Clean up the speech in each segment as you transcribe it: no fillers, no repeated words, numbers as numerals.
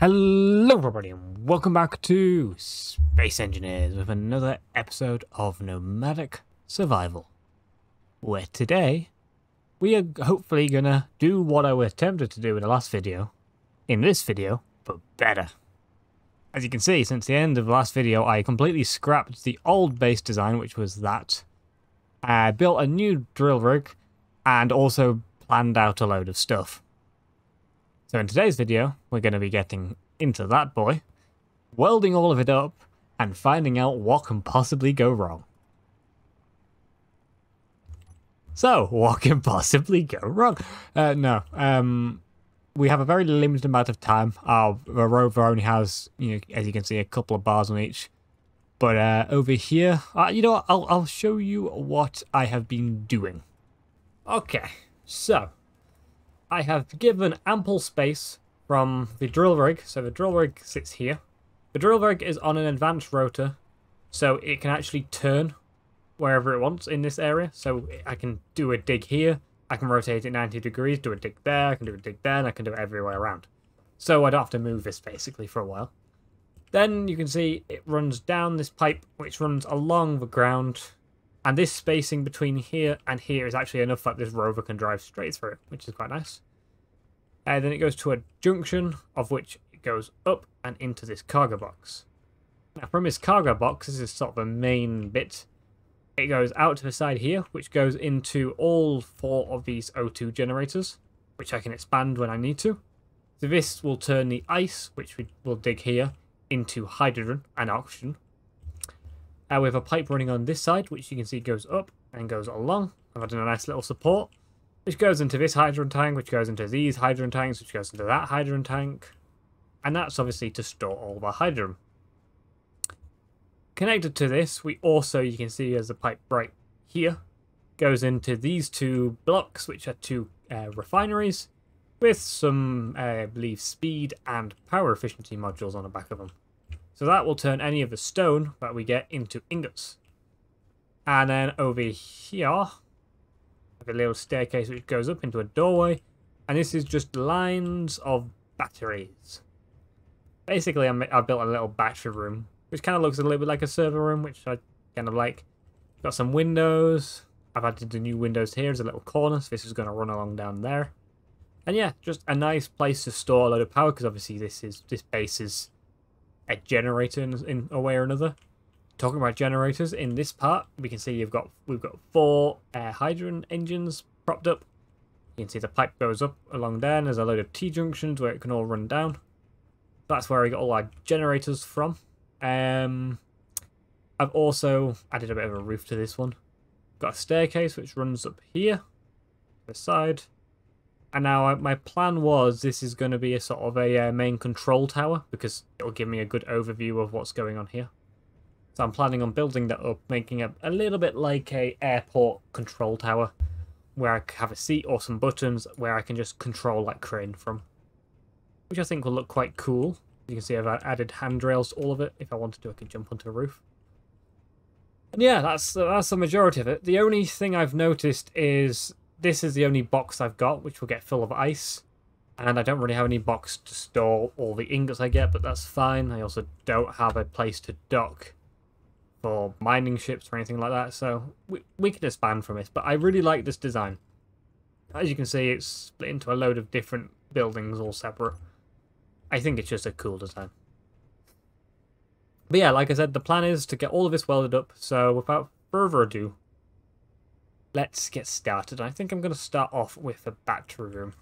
Hello everybody and welcome back to Space Engineers with another episode of Nomadic Survival, where today we are hopefully gonna do what I was tempted to do in the last video, in this video, but better. As you can see, since the end of the last video I completely scrapped the old base design, which was that. I built a new drill rig and also planned out a load of stuff. So in today's video, we're going to be getting into that boy, welding all of it up, and finding out what can possibly go wrong. So, what can possibly go wrong? We have a very limited amount of time. Our rover only has, as you can see, a couple of bars on each. But over here, you know what, I'll show you what I have been doing. Okay, so I have given ample space from the drill rig. So the drill rig sits here. The drill rig is on an advanced rotor, so it can actually turn wherever it wants in this area. So I can do a dig here, I can rotate it 90 degrees, do a dig there, I can do a dig there, and I can do it everywhere around. So I don't have to move this basically for a while. Then you can see it runs down this pipe, which runs along the ground. And this spacing between here and here is actually enough that this rover can drive straight through, which is quite nice. And then it goes to a junction, of which it goes up and into this cargo box. Now from this cargo box, this is sort of the main bit, it goes out to the side here, which goes into all 4 of these O2 generators, which I can expand when I need to. So this will turn the ice, which we will dig here, into hydrogen and oxygen. We have a pipe running on this side, which you can see goes up and goes along. I've added a nice little support, which goes into this hydrogen tank, which goes into these hydrogen tanks, which goes into that hydrogen tank. And that's obviously to store all of our hydrogen. Connected to this, we also, you can see as a pipe right here, goes into these 2 blocks, which are 2 refineries, with some, I believe, speed and power efficiency modules on the back of them. So that will turn any of the stone that we get into ingots. And then over here, like a little staircase which goes up into a doorway. And this is just lines of batteries. Basically, I built a little battery room, which kind of looks a little bit like a server room, which I kind of like. Got some windows. I've added the new windows here as a little corner, so this is going to run along down there. And yeah, just a nice place to store a load of power, because obviously this base is a generator in a way or another. Talking about generators, in this part we can see we've got 4 hydrogen engines propped up. You can see the pipe goes up along there, and there's a load of T-junctions where it can all run down. That's where we got all our generators from. I've also added a bit of a roof to this one. Got a staircase which runs up here to the side. And now my plan was this is going to be a sort of a main control tower, because it'll give me a good overview of what's going on here. So I'm planning on building that up, making it a little bit like a airport control tower, where I have a seat or some buttons where I can just control like crane from, which I think will look quite cool. You can see I've added handrails to all of it. If I wanted to, I could jump onto the roof. And yeah, that's the majority of it. The only thing I've noticed is this is the only box I've got, which will get full of ice. And I don't really have any box to store all the ingots I get, but that's fine. I also don't have a place to dock for mining ships or anything like that, so we can expand from this. But I really like this design. As you can see, it's split into a load of different buildings, all separate. I think it's just a cool design. But yeah, like I said, the plan is to get all of this welded up, so without further ado, let's get started. I think I'm going to start off with a battery room.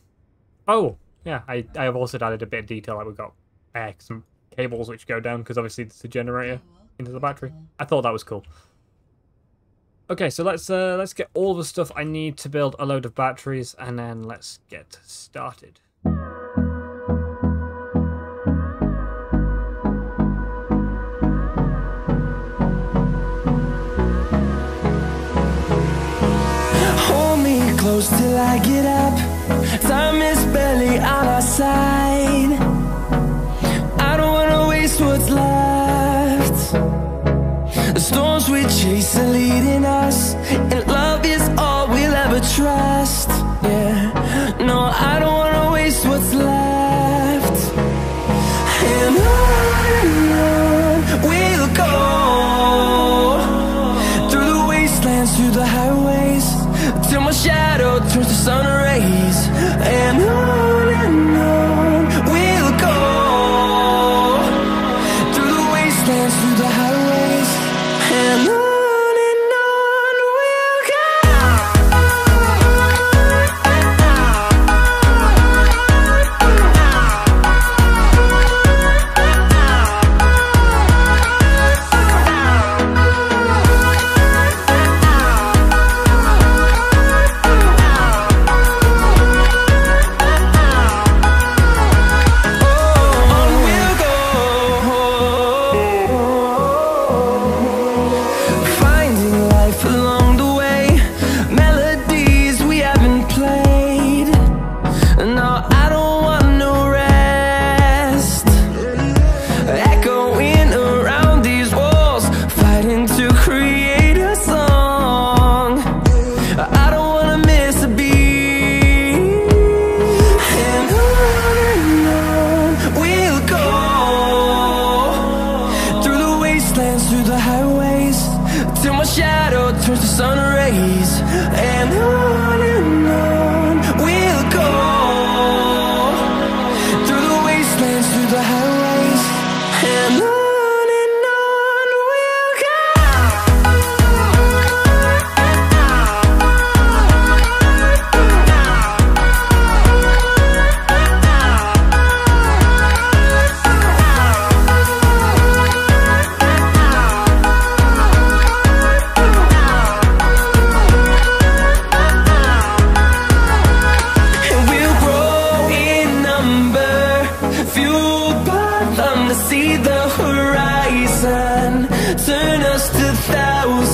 Oh, yeah, I have also added a bit of detail. Like we've got some cables which go down, because obviously it's a generator into the battery. I thought that was cool. Okay, so let's get all the stuff I need to build a load of batteries, and then let's get started. Close till I get up. Time is barely on our side. I don't wanna waste what's left. The storms we chase are leading us, and love is all we'll ever trust. Yeah, no, I don't wanna waste what's left.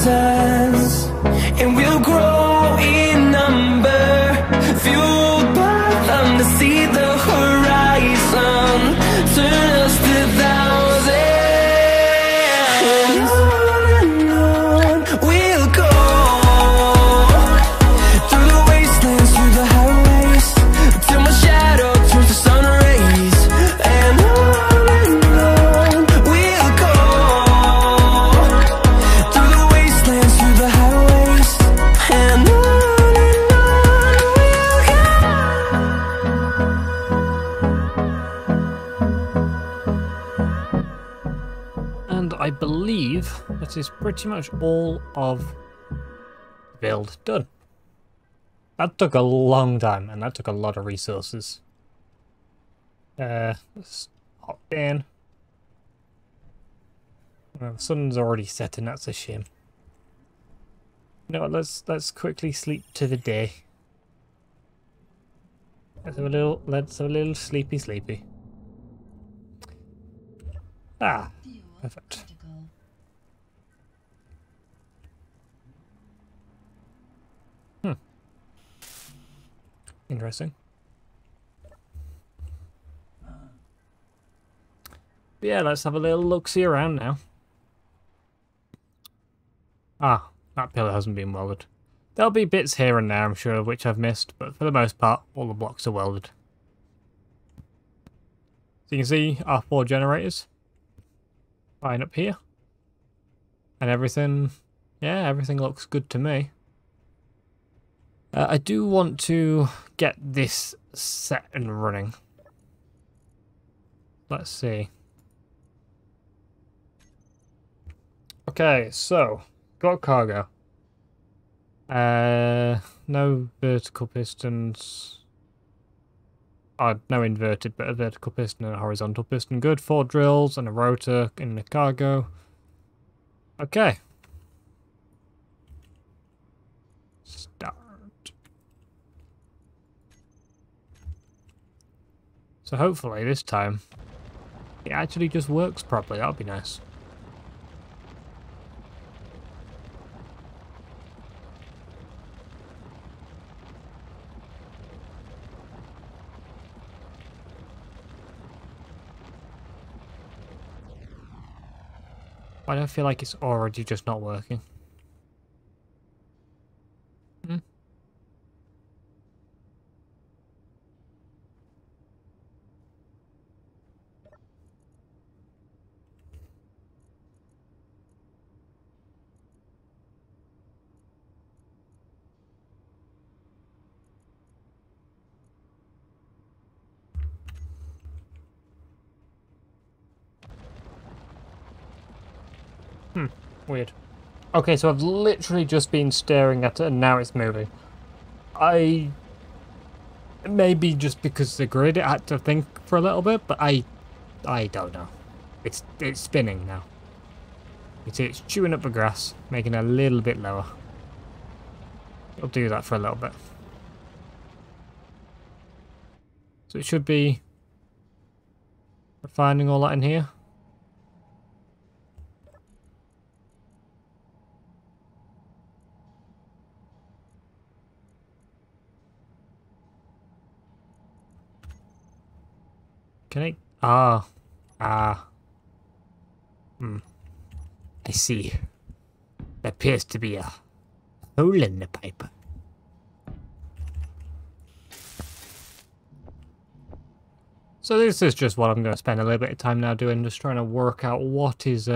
mountains, and we'll grow in number, fueled by them to see the horizon, turn us to thousands. And on we'll go, through the wastelands, through the highways, till my shadow turns to sun rays. And on we'll go, through the wastelands, through the highways, and on we'll go. And I believe that is pretty much all of the build done. That took a long time, and that took a lot of resources. Let's hop in. Well, the sun's already setting, that's a shame. You know what, let's quickly sleep to the day. Let's have a little sleepy. Ah, perfect. Interesting. But yeah, let's have a little look-see around now. Ah, that pillar hasn't been welded. There'll be bits here and there, I'm sure, which I've missed, but for the most part, all the blocks are welded. So you can see our 4 generators line up here. And everything, yeah, everything looks good to me. I do want to get this set and running. Let's see. Okay, so got cargo. No vertical pistons. No inverted, but a vertical piston and a horizontal piston. Good. 4 drills and a rotor in the cargo. Okay. Start. So hopefully this time it actually just works properly. That would be nice. Why do I feel like it's already just not working? Weird. Okay, so I've literally just been staring at it and now it's moving. Maybe just because the grid, I had to think for a little bit, but I don't know. It's spinning now. It's chewing up the grass, making it a little bit lower. It'll do that for a little bit. So it should be refining all that in here. Can I? I see. There appears to be a hole in the pipe. So this is just what I'm going to spend a little bit of time now doing, just trying to work out what is,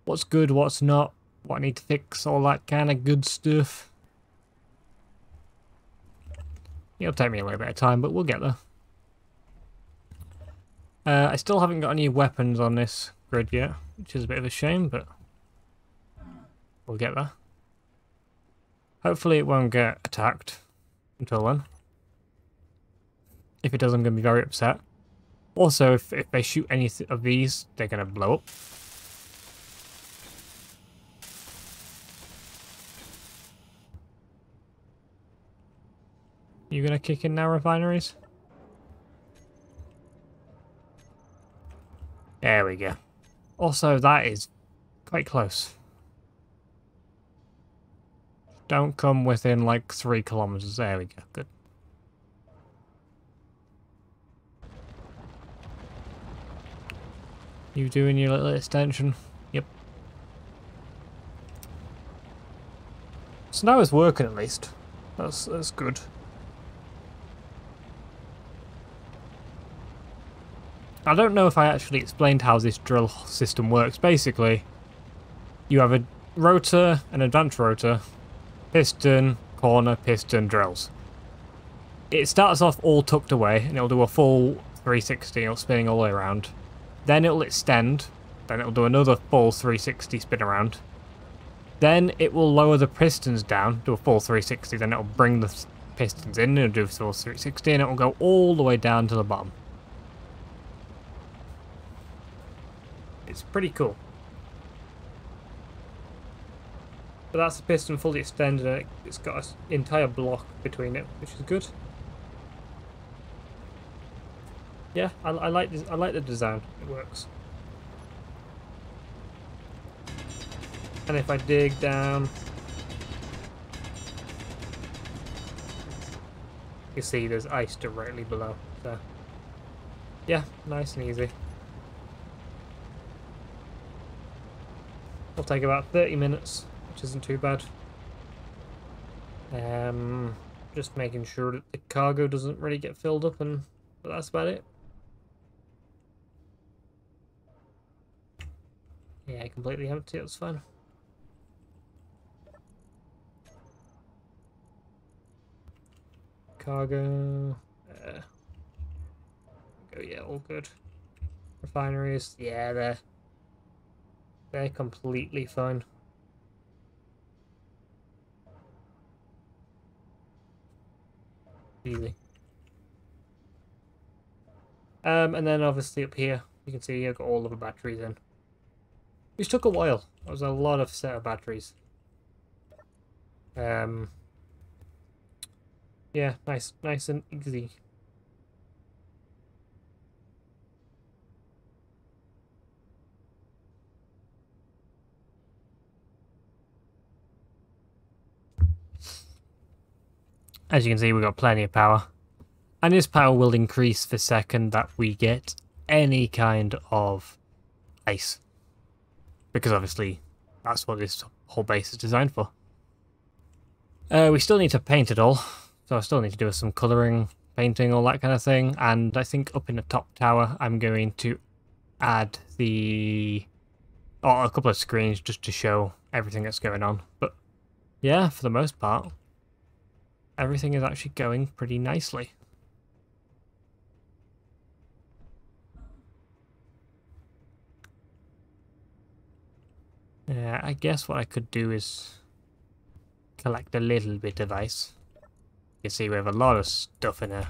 what's good, what's not, what I need to fix, all that kind of good stuff. It'll take me a little bit of time, but we'll get there. I still haven't got any weapons on this grid yet, which is a bit of a shame, but we'll get there. Hopefully it won't get attacked until then. If it does, I'm going to be very upset. Also, if they shoot any of these, they're going to blow up. You going to kick in now, refineries? There we go. Also, that is quite close. Don't come within like 3 kilometers. There we go. Good. You doing your little extension? Yep. So now it's working at least. That's good. I don't know if I actually explained how this drill system works. Basically, you have a rotor, an advanced rotor, piston, corner, piston, drills. It starts off all tucked away and it'll do a full 360, it'll spinning all the way around. Then it'll extend, then it'll do another full 360 spin around. Then it will lower the pistons down, do a full 360, then it'll bring the pistons in, it'll do a full 360, and it'll go all the way down to the bottom. It's pretty cool. But that's the piston fully extended, and it's got an entire block between it, which is good. Yeah, I like this. I like the design. It works. And if I dig down, you see there's ice directly below. So yeah, nice and easy. It'll take about 30 minutes, which isn't too bad. Just making sure that the cargo doesn't really get filled up, but that's about it. Yeah, completely empty, that's fine. Cargo. Go, yeah, all good. Refineries, yeah, they're completely fine. Easy. And then obviously up here, you can see I've got all of the batteries in. Which took a while. There was a lot of set of batteries. Yeah, nice and easy. As you can see, we've got plenty of power. And this power will increase the second that we get any kind of ice. Because obviously, that's what this whole base is designed for. We still need to paint it all. So I still need to do some colouring, painting, all that kind of thing. And I think up in the top tower, I'm going to add a couple of screens just to show everything that's going on. But yeah, for the most part, everything is actually going pretty nicely. Yeah, I guess what I could do is collect a little bit of ice. You can see we have a lot of stuff in here.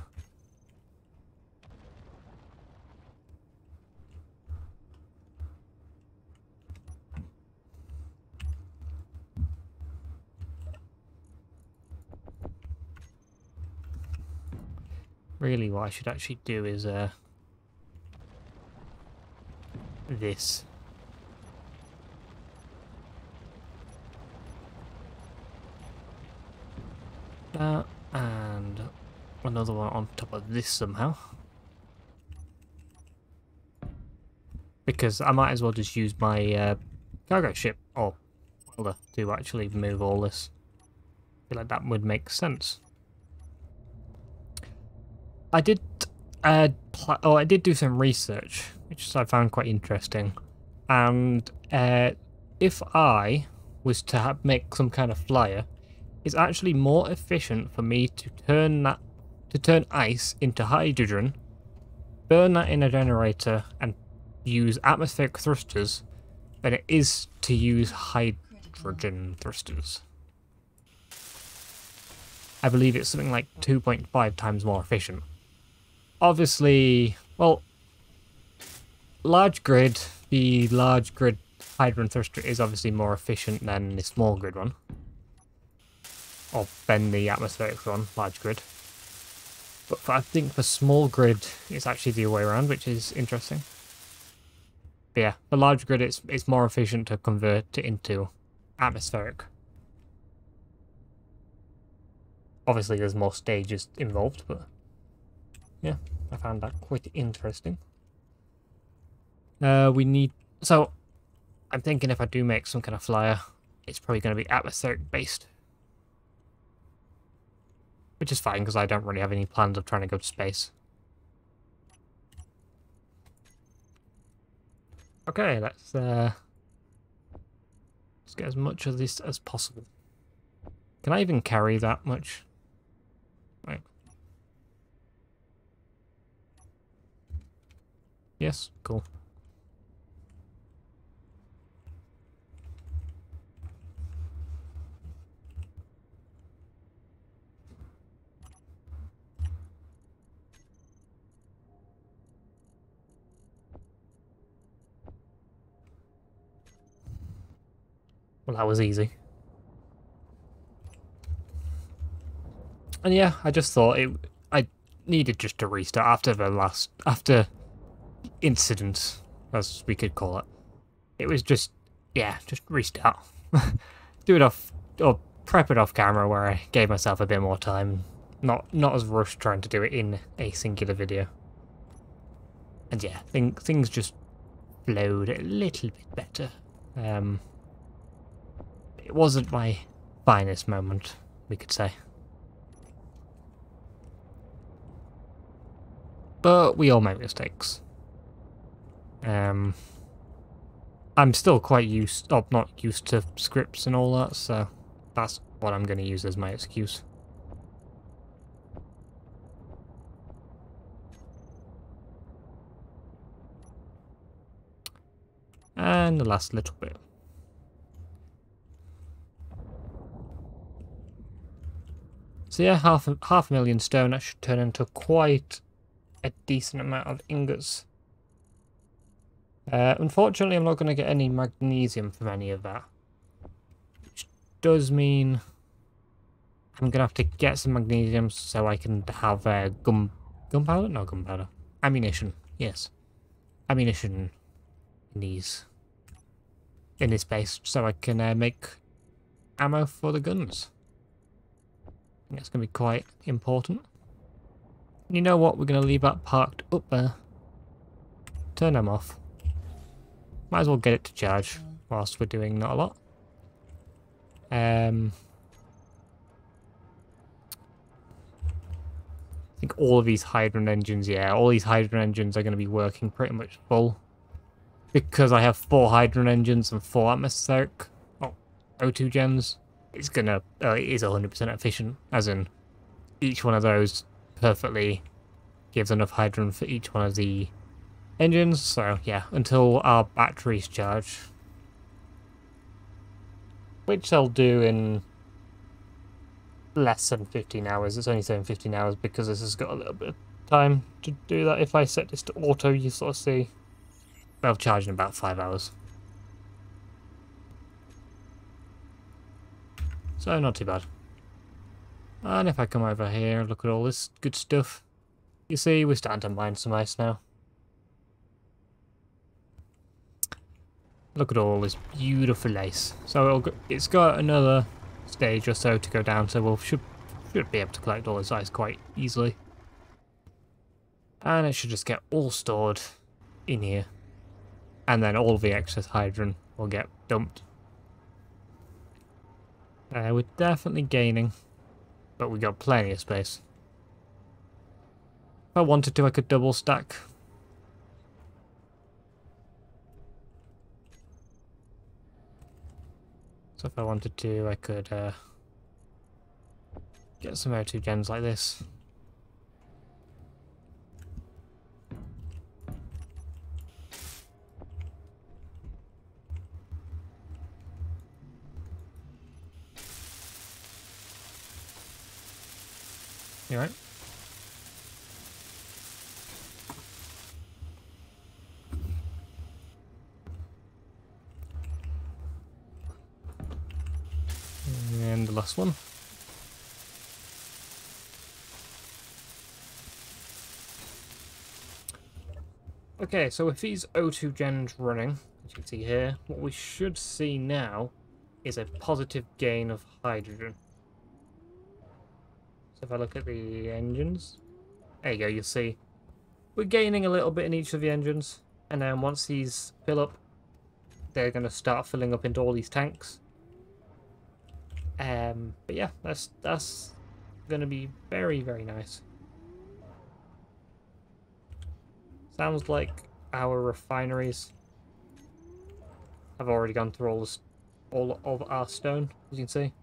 Really, what I should actually do is this. That and another one on top of this somehow. Because I might as well just use my cargo ship or welder to actually move all this. I feel like that would make sense. I did do some research, which I found quite interesting. And if I was to make some kind of flyer, it's actually more efficient for me to turn ice into hydrogen, burn that in a generator, and use atmospheric thrusters than it is to use hydrogen thrusters. I believe it's something like 2.5 times more efficient. Obviously, well, the large grid hydrogen thruster is obviously more efficient than the small grid one. Or than the atmospheric one, large grid. But I think for small grid, it's actually the other way around, which is interesting. But yeah, the large grid, it's more efficient to convert it into atmospheric. Obviously, there's more stages involved, but yeah, I found that quite interesting. We need... So, I'm thinking if I do make some kind of flyer, it's probably going to be atmospheric based. Which is fine, because I don't really have any plans of trying to go to space. Okay, let's get as much of this as possible. Can I even carry that much? Right. Yes, cool. Well, that was easy. And yeah, I just thought I needed just to restart after incident, as we could call it. It was just, yeah, just restart. Do it off, or prep it off camera where I gave myself a bit more time. Not as rushed trying to do it in a singular video. And yeah, things just flowed a little bit better. It wasn't my finest moment, we could say. But we all make mistakes. I'm still quite not used to scripts and all that, so that's what I'm going to use as my excuse. And the last little bit. So yeah, half a million stone, that should turn into quite a decent amount of ingots. Unfortunately, I'm not going to get any magnesium from any of that. Which does mean I'm going to have to get some magnesium so I can have gunpowder? No, gunpowder. Ammunition, yes. Ammunition in this base so I can make ammo for the guns. I think that's going to be quite important. You know what? We're going to leave that parked up there. Turn them off. Might as well get it to charge whilst we're doing not a lot. I think all of these hydrogen engines, yeah, all these hydrogen engines are going to be working pretty much full. Because I have 4 hydrogen engines and 4 atmospheric, O2 gens, it is 100% efficient, as in each one of those perfectly gives enough hydrogen for each one of the engines. So yeah, until our batteries charge, which I'll do in less than 15 hours. It's only saying 15 hours because this has got a little bit of time to do that. If I set this to auto, you sort of see they'll charge in about 5 hours. So not too bad. And if I come over here and look at all this good stuff, you see we're starting to mine some ice now. Look at all this beautiful ice. So it's got another stage or so to go down, so we should be able to collect all this ice quite easily. And it should just get all stored in here. And then all the excess hydrogen will get dumped. We're definitely gaining, but we got plenty of space. If I wanted to, I could double stack. So if I wanted to, I could get some O2 gens like this. You right? And the last one. Okay, so with these O2 gens running, as you can see here, what we should see now is a positive gain of hydrogen. So if I look at the engines, there you go, you'll see we're gaining a little bit in each of the engines, and then once these fill up, they're going to start filling up into all these tanks. But yeah, that's going to be very, very nice. Sounds like our refineries have already gone through all of our stone, as you can see.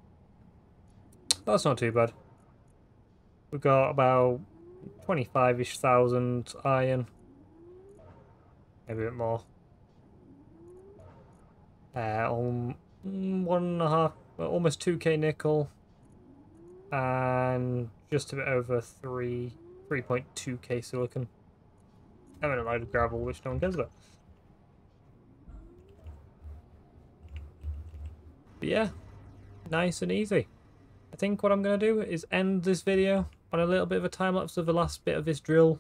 That's not too bad. We've got about 25-ish thousand iron, maybe a bit more. 1.5, almost 2k nickel, and just a bit over 3.2k silicon. I mean, a load of gravel, which no one cares about. But yeah, nice and easy. I think what I'm going to do is end this video on a little bit of a time lapse of the last bit of this drill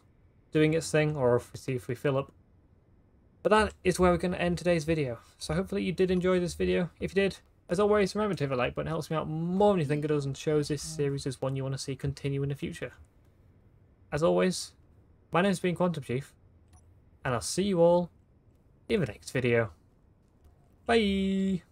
doing its thing, or see if we fill up. But that is where we're going to end today's video. So hopefully you did enjoy this video. If you did, as always, remember to hit the like button. It helps me out more than you think it does and shows this series is one you want to see continue in the future. As always, my name's been Quantum Chief, and I'll see you all in the next video. Bye!